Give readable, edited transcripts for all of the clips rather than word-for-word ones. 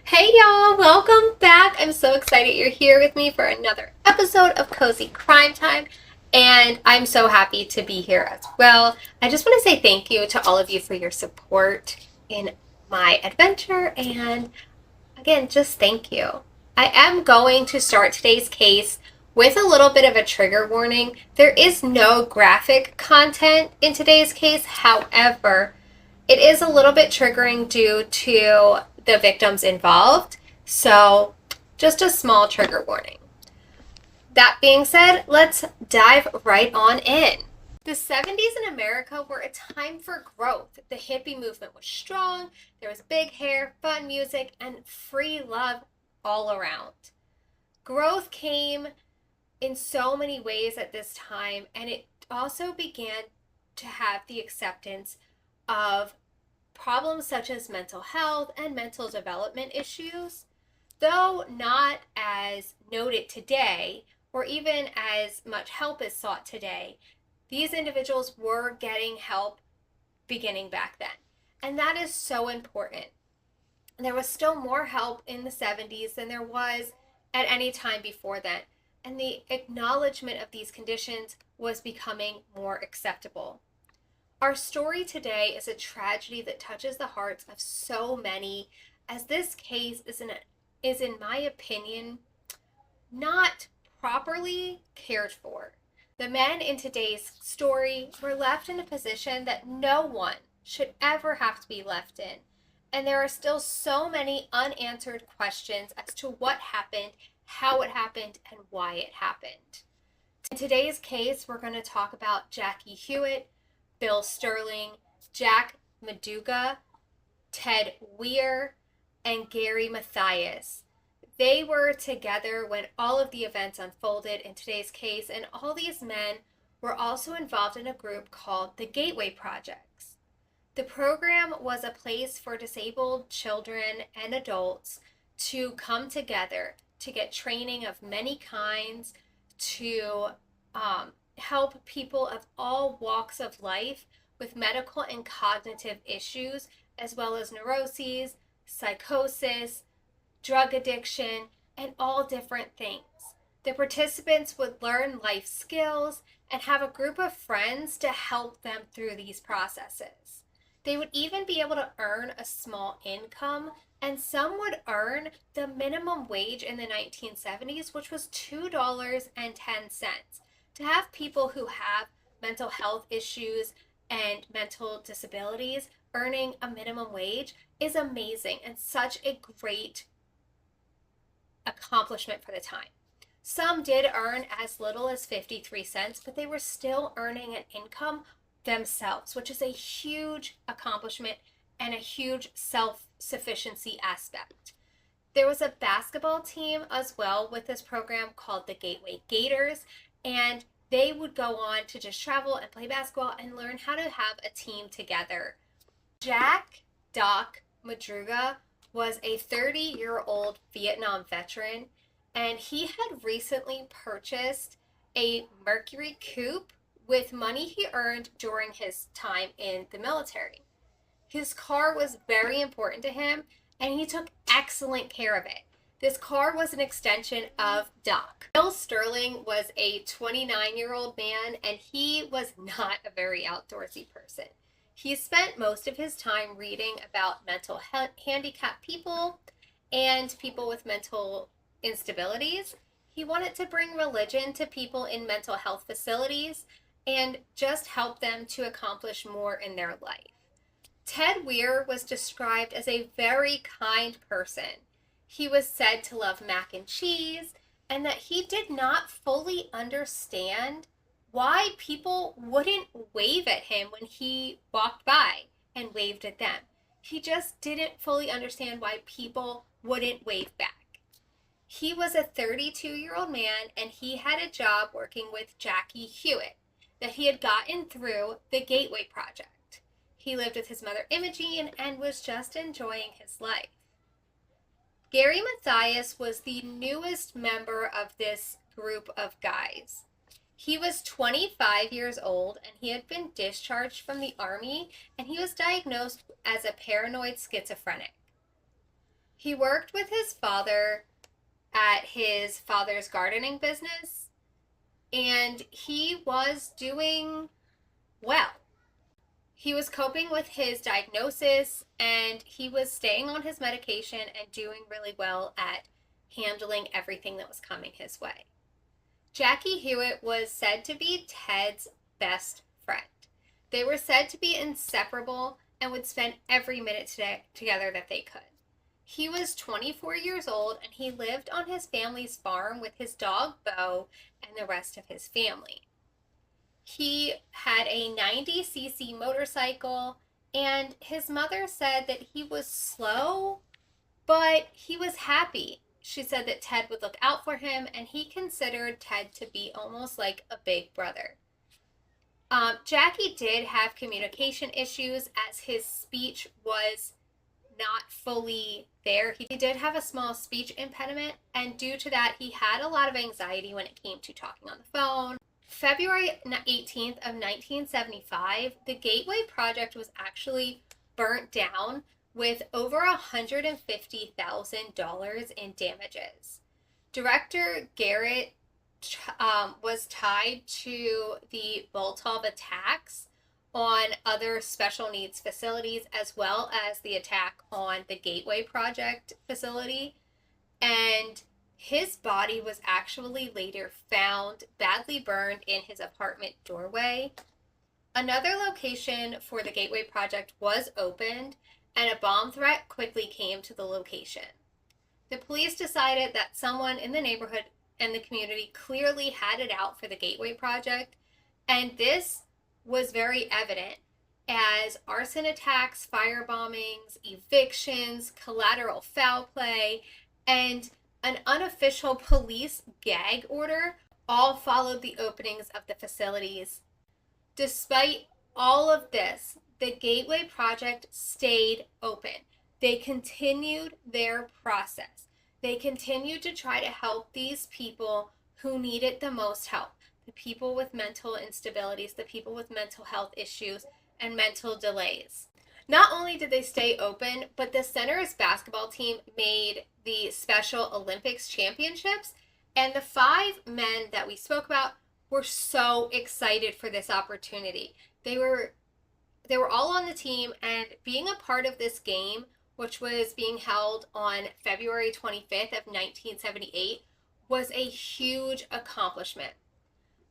Hey y'all, welcome back. I'm so excited you're here with me for another episode of Cozy Crime Time, and I'm so happy to be here as well. I just want to say thank you to all of you for your support in my adventure, and again, just thank you. I am going to start today's case with a little bit of a trigger warning. There is no graphic content in today's case, however, it is a little bit triggering due to the victims involved. So, just a small trigger warning. That being said, let's dive right on in. The 70s in America were a time for growth. The hippie movement was strong, there was big hair, fun music, and free love all around. Growth came in so many ways at this time, and it also began to have the acceptance of problems such as mental health and mental development issues, though not as noted today or even as much help is sought today, these individuals were getting help beginning back then. And that is so important. There was still more help in the 70s than there was at any time before then. And the acknowledgement of these conditions was becoming more acceptable. Our story today is a tragedy that touches the hearts of so many, as this case is in my opinion, not properly cared for. The men in today's story were left in a position that no one should ever have to be left in. And there are still so many unanswered questions as to what happened, how it happened, and why it happened. In today's case, we're going to talk about Jackie Hewitt, Bill Sterling, Jack Maduga, Ted Weir, and Gary Mathias. They were together when all of the events unfolded in today's case, and all these men were also involved in a group called the Gateway Projects. The program was a place for disabled children and adults to come together to get training of many kinds, to help people of all walks of life with medical and cognitive issues, as well as neuroses, psychosis, drug addiction, and all different things. The participants would learn life skills and have a group of friends to help them through these processes. They would even be able to earn a small income, and some would earn the minimum wage in the 1970s, which was $2.10. To have people who have mental health issues and mental disabilities earning a minimum wage is amazing and such a great accomplishment for the time. Some did earn as little as 53 cents, but they were still earning an income themselves, which is a huge accomplishment and a huge self-sufficiency aspect. There was a basketball team as well with this program called the Gateway Gators, and they would go on to just travel and play basketball and learn how to have a team together. Jack Doc Madruga was a 30-year-old Vietnam veteran, and he had recently purchased a Mercury coupe with money he earned during his time in the military. His car was very important to him, and he took excellent care of it. This car was an extension of Doc. Bill Sterling was a 29-year-old man, and he was not a very outdoorsy person. He spent most of his time reading about mental handicapped people and people with mental instabilities. He wanted to bring religion to people in mental health facilities and just help them to accomplish more in their life. Ted Weir was described as a very kind person. He was said to love mac and cheese, and that he did not fully understand why people wouldn't wave at him when he walked by and waved at them. He just didn't fully understand why people wouldn't wave back. He was a 32-year-old man, and he had a job working with Jackie Hewitt that he had gotten through the Gateway Project. He lived with his mother Imogene and was just enjoying his life. Gary Mathias was the newest member of this group of guys. He was 25 years old, and he had been discharged from the Army, and he was diagnosed as a paranoid schizophrenic. He worked with his father at his father's gardening business, and he was doing well. He was coping with his diagnosis, and he was staying on his medication and doing really well at handling everything that was coming his way. Jackie Hewitt was said to be Ted's best friend. They were said to be inseparable and would spend every minute together that they could. He was 24 years old, and he lived on his family's farm with his dog Bo and the rest of his family. He had a 90cc motorcycle, and his mother said that he was slow, but he was happy. She said that Ted would look out for him, and he considered Ted to be almost like a big brother. Jackie did have communication issues, as his speech was not fully there. He did have a small speech impediment, and due to that, he had a lot of anxiety when it came to talking on the phone. February 18th of 1975, the Gateway Project was actually burnt down with over $150,000 in damages. Director Garrett was tied to the Voltov attacks on other special needs facilities, as well as the attack on the Gateway Project facility. And his body was actually later found badly burned in his apartment doorway. Another location for the Gateway Project was opened, and a bomb threat quickly came to the location. The police decided that someone in the neighborhood and the community clearly had it out for the Gateway Project, and this was very evident as arson attacks, fire bombings, evictions, collateral foul play, and an unofficial police gag order all followed the openings of the facilities. Despite all of this, the Gateway Project stayed open. They continued their process. They continued to try to help these people who needed the most help. The people with mental instabilities, the people with mental health issues, and mental delays. Not only did they stay open, but the Center's basketball team made the Special Olympics Championships, and the 5 men that we spoke about were so excited for this opportunity. They were all on the team, and being a part of this game, which was being held on February 25th of 1978, was a huge accomplishment.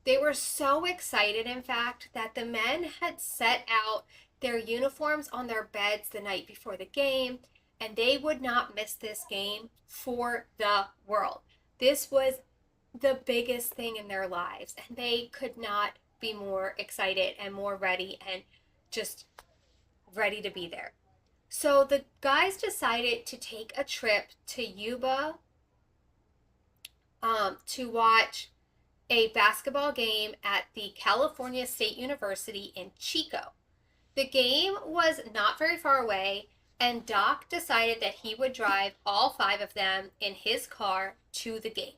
They were so excited, in fact, that the men had set out their uniforms on their beds the night before the game, and they would not miss this game for the world. This was the biggest thing in their lives, and they could not be more excited and more ready and just ready to be there. So the guys decided to take a trip to Yuba to watch a basketball game at the California State University in Chico. The game was not very far away, and Doc decided that he would drive all 5 of them in his car to the game.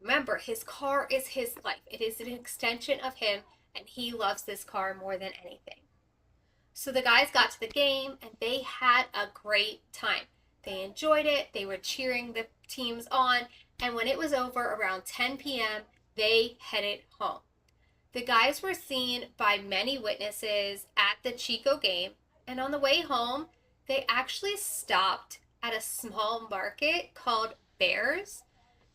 Remember, his car is his life. It is an extension of him, and he loves this car more than anything. So the guys got to the game, and they had a great time. They enjoyed it. They were cheering the teams on, and when it was over around 10 p.m., they headed home. The guys were seen by many witnesses at the Chico game, and on the way home, they actually stopped at a small market called Bears.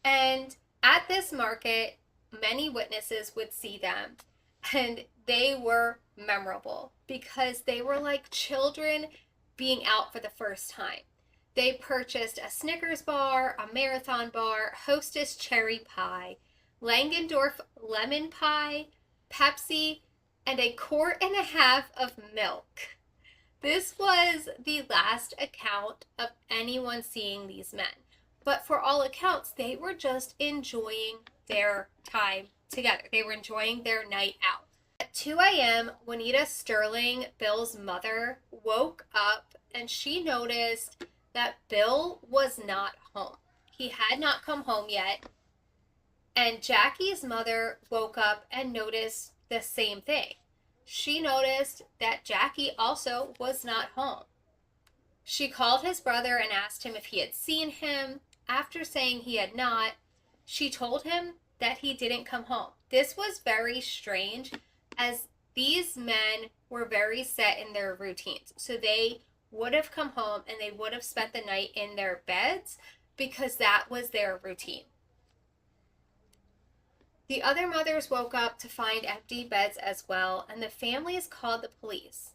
And at this market, many witnesses would see them, and they were memorable because they were like children being out for the first time. They purchased a Snickers bar, a Marathon bar, Hostess cherry pie, Langendorf lemon pie, Pepsi, and a quart and a half of milk. This was the last account of anyone seeing these men. But for all accounts, they were just enjoying their time together. They were enjoying their night out. At 2 a.m., Juanita Sterling, Bill's mother, woke up and she noticed that Bill was not home. He had not come home yet. And Jackie's mother woke up and noticed the same thing. She noticed that Jackie also was not home. She called his brother and asked him if he had seen him. After saying he had not, she told him that he didn't come home. This was very strange, as these men were very set in their routines. So they would have come home and they would have spent the night in their beds because that was their routine. The other mothers woke up to find empty beds as well, and the families called the police.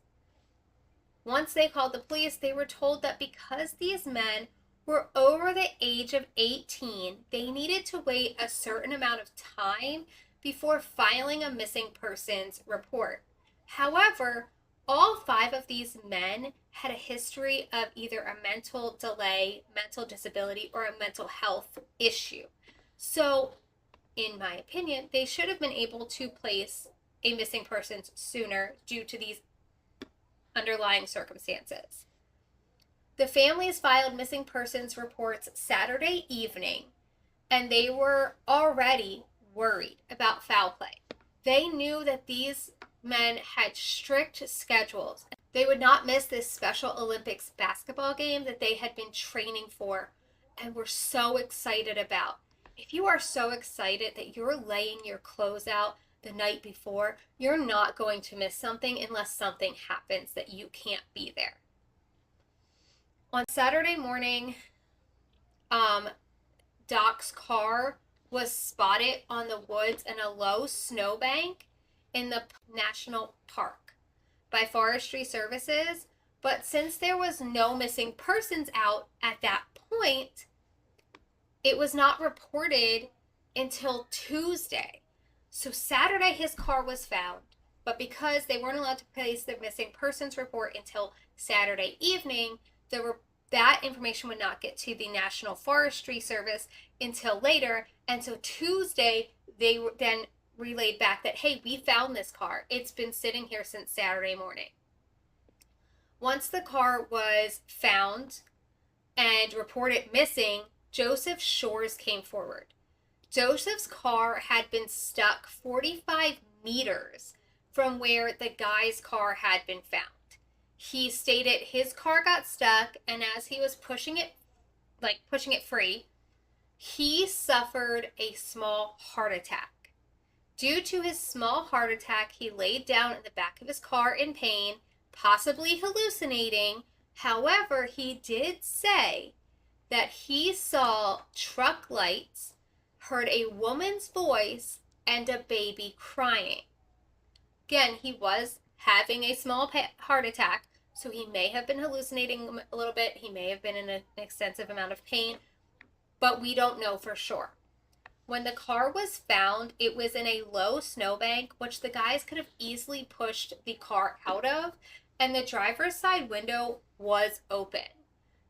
Once they called the police, they were told that because these men were over the age of 18, they needed to wait a certain amount of time before filing a missing persons report. However, all 5 of these men had a history of either a mental delay, mental disability, or a mental health issue. So, in my opinion, they should have been able to place a missing persons sooner due to these underlying circumstances. The families filed missing persons reports Saturday evening, and they were already worried about foul play. They knew that these men had strict schedules. They would not miss this Special Olympics basketball game that they had been training for and were so excited about. If you are so excited that you're laying your clothes out the night before, you're not going to miss something unless something happens that you can't be there. On Saturday morning, Doc's car was spotted on the woods in a low snowbank in the national park by Forestry Services. But since there was no missing persons out at that point, it was not reported until Tuesday. So Saturday his car was found, but because they weren't allowed to place the missing persons report until Saturday evening, that information would not get to the National Forestry Service until later. And so Tuesday, they then relayed back that, hey, we found this car. It's been sitting here since Saturday morning. Once the car was found and reported missing, Joseph Shores came forward. Joseph's car had been stuck 45 meters from where the guy's car had been found. He stated his car got stuck, and as he was pushing it free, he suffered a small heart attack. Due to his small heart attack, he laid down in the back of his car in pain, possibly hallucinating. However, he did say that he saw truck lights, heard a woman's voice, and a baby crying. Again, he was having a small heart attack, so he may have been hallucinating a little bit. He may have been in an extensive amount of pain, but we don't know for sure. When the car was found, it was in a low snowbank, which the guys could have easily pushed the car out of, and the driver's side window was open.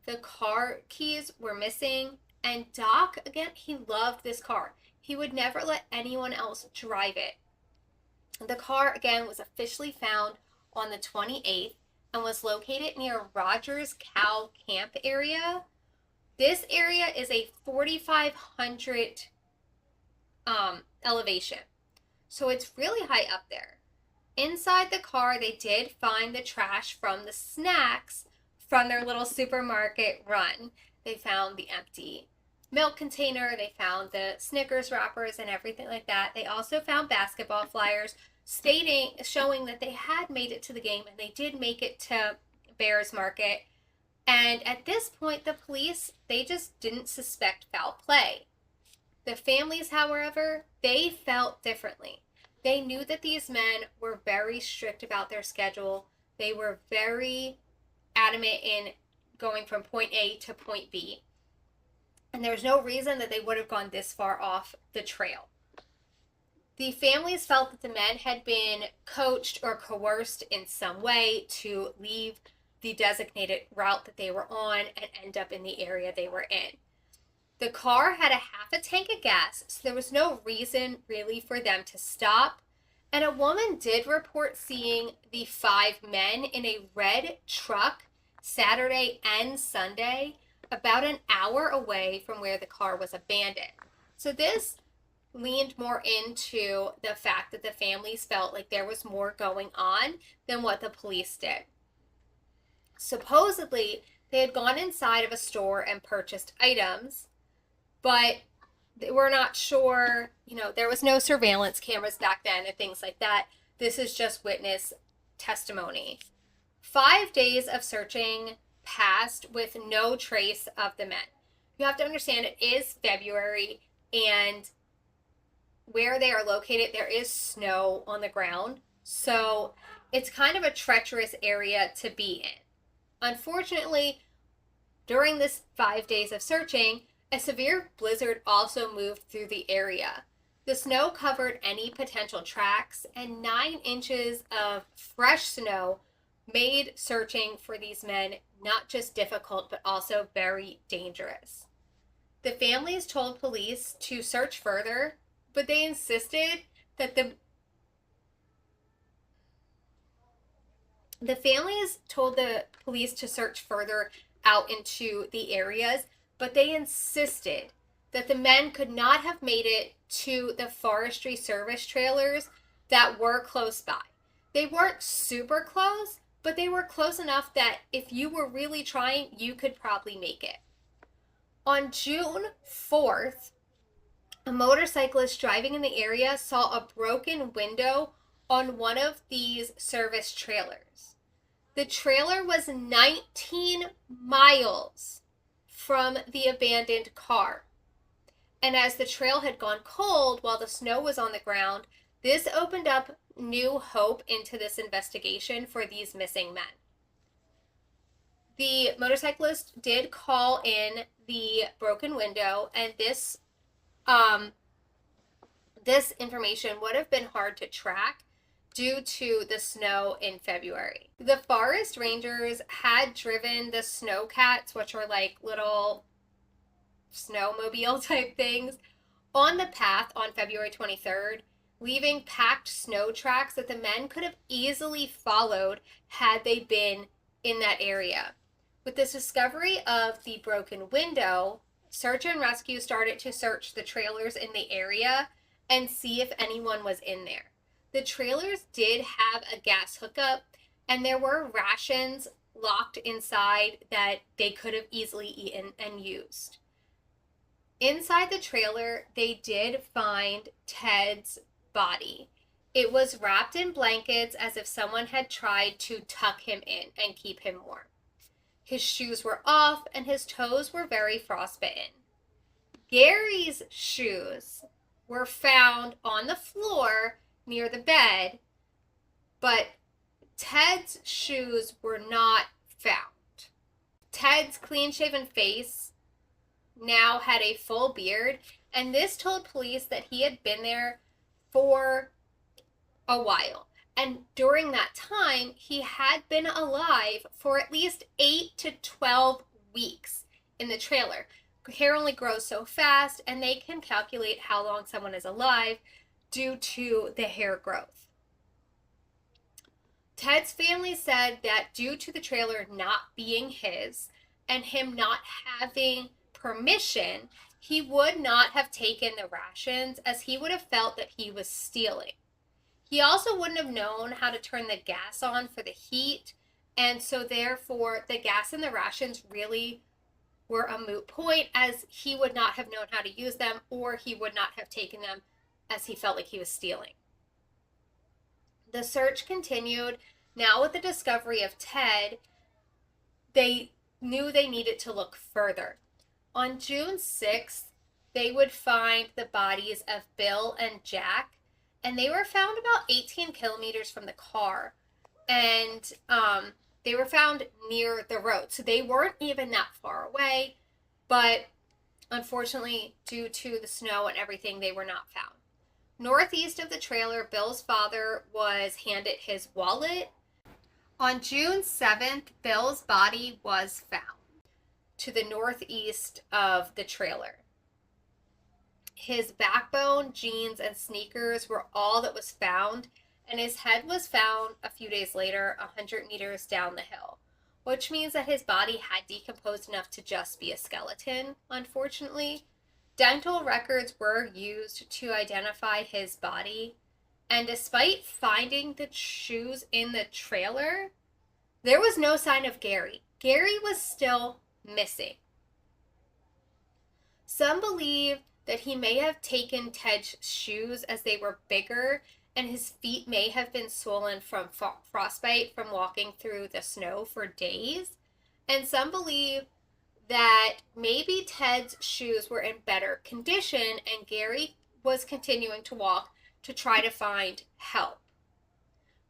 The car keys were missing, and Doc, again, he loved this car. He would never let anyone else drive it. The car, again, was officially found on the 28th and was located near Rogers Cow Camp area. This area is a 4,500 elevation, so it's really high up there. Inside the car, they did find the trash from the snacks from their little supermarket run. They found the empty milk container, they found the Snickers wrappers and everything like that. They also found basketball flyers showing that they had made it to the game, and they did make it to Bears Market. And at this point, the police, they just didn't suspect foul play. The families, however, they felt differently. They knew that these men were very strict about their schedule. They were very adamant in going from point A to point B. And there's no reason that they would have gone this far off the trail. The families felt that the men had been coached or coerced in some way to leave the designated route that they were on and end up in the area they were in. The car had a half a tank of gas, so there was no reason really for them to stop. And a woman did report seeing the 5 men in a red truck Saturday and Sunday, about an hour away from where the car was abandoned. So this leaned more into the fact that the families felt like there was more going on than what the police did. Supposedly, They had gone inside of a store and purchased items, but they were not sure, there was no surveillance cameras back then and things like that. This is just witness testimony. 5 days of searching passed with no trace of the men. You have to understand it is February, and where they are located, there is snow on the ground. So it's kind of a treacherous area to be in. Unfortunately, during this 5 days of searching, a severe blizzard also moved through the area. The snow covered any potential tracks, and 9 inches of fresh snow made searching for these men not just difficult, but also very dangerous. The families told police to search further, but they insisted that the families told the police to search further out into the areas, but they insisted that the men could not have made it to the forestry service trailers that were close by. They weren't super close, but they were close enough that if you were really trying, you could probably make it. On June 4th, a motorcyclist driving in the area saw a broken window on one of these service trailers. The trailer was 19 miles from the abandoned car. And as the trail had gone cold while the snow was on the ground, this opened up new hope into this investigation for these missing men. The motorcyclist did call in the broken window, and this information would have been hard to track due to the snow in February. The forest rangers had driven the snowcats, which are like little snowmobile type things, on the path on February 23rd, leaving packed snow tracks that the men could have easily followed had they been in that area. With this discovery of the broken window, search and rescue started to search the trailers in the area and see if anyone was in there. The trailers did have a gas hookup, and there were rations locked inside that they could have easily eaten and used. Inside the trailer, they did find Ted's body. It was wrapped in blankets as if someone had tried to tuck him in and keep him warm. His shoes were off and his toes were very frostbitten. Gary's shoes were found on the floor near the bed, but Ted's shoes were not found. Ted's clean-shaven face now had a full beard, and this told police that he had been there for a while. And during that time, he had been alive for at least 8 to 12 weeks in the trailer. Hair only grows so fast, and they can calculate how long someone is alive due to the hair growth. Ted's family said that due to the trailer not being his and him not having permission, he would not have taken the rations, as he would have felt that he was stealing. He also wouldn't have known how to turn the gas on for the heat, and so therefore the gas and the rations really were a moot point, as he would not have known how to use them, or he would not have taken them, as he felt like he was stealing. The search continued. Now with the discovery of Ted, they knew they needed to look further. On June 6th, they would find the bodies of Bill and Jack, and they were found about 18 kilometers from the car, and they were found near the road, so they weren't even that far away, but unfortunately, due to the snow and everything, they were not found. Northeast of the trailer, Bill's father was handed his wallet. On June 7th, Bill's body was found to the northeast of the trailer. His backbone, jeans, and sneakers were all that was found, and his head was found a few days later, 100 meters down the hill, which means that his body had decomposed enough to just be a skeleton, unfortunately. Dental records were used to identify his body, and despite finding the shoes in the trailer, there was no sign of Gary. Gary was still missing. Some believe that he may have taken Ted's shoes as they were bigger, and his feet may have been swollen from frostbite from walking through the snow for days. And some believe that maybe Ted's shoes were in better condition and Gary was continuing to walk to try to find help.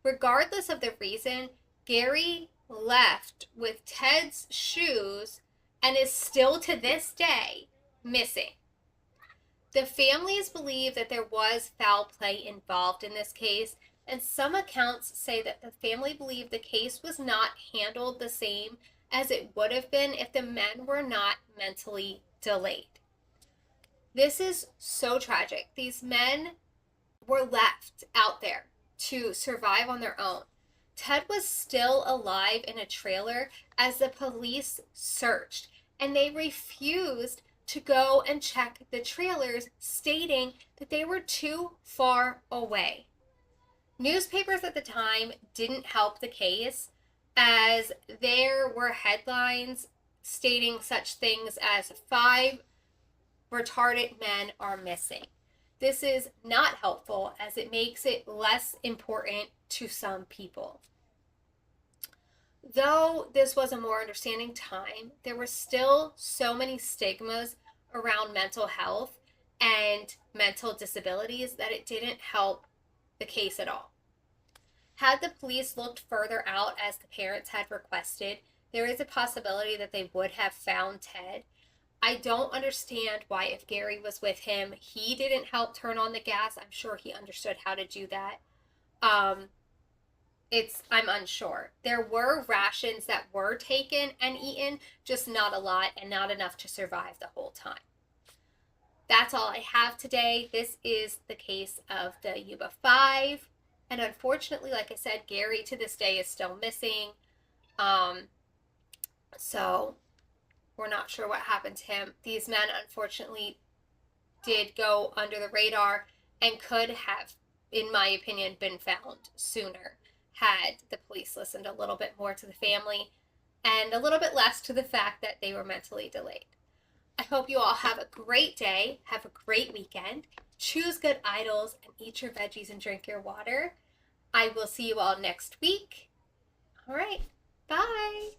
Regardless of the reason, Gary left with Ted's shoes and is still to this day missing. The families believe that there was foul play involved in this case, and some accounts say that the family believed the case was not handled the same as it would have been if the men were not mentally delayed. This is so tragic. These men were left out there to survive on their own. Ted was still alive in a trailer as the police searched, and they refused to go and check the trailers, stating that they were too far away. Newspapers at the time didn't help the case, as there were headlines stating such things as 5 retarded men are missing. This is not helpful as it makes it less important to some people. Though this was a more understanding time, there were still so many stigmas around mental health and mental disabilities that it didn't help the case at all. Had the police looked further out as the parents had requested, there is a possibility that they would have found Ted. I don't understand why, if Gary was with him, he didn't help turn on the gas. I'm sure he understood how to do that. I'm unsure. There were rations that were taken and eaten, just not a lot and not enough to survive the whole time. That's all I have today. This is the case of the Yuba 5. And unfortunately, like I said, Gary to this day is still missing. So we're not sure what happened to him. These men, unfortunately, did go under the radar and could have, in my opinion, been found sooner had the police listened a little bit more to the family and a little bit less to the fact that they were mentally delayed. I hope you all have a great day. Have a great weekend. Choose good idols and eat your veggies and drink your water. I will see you all next week. All right. Bye.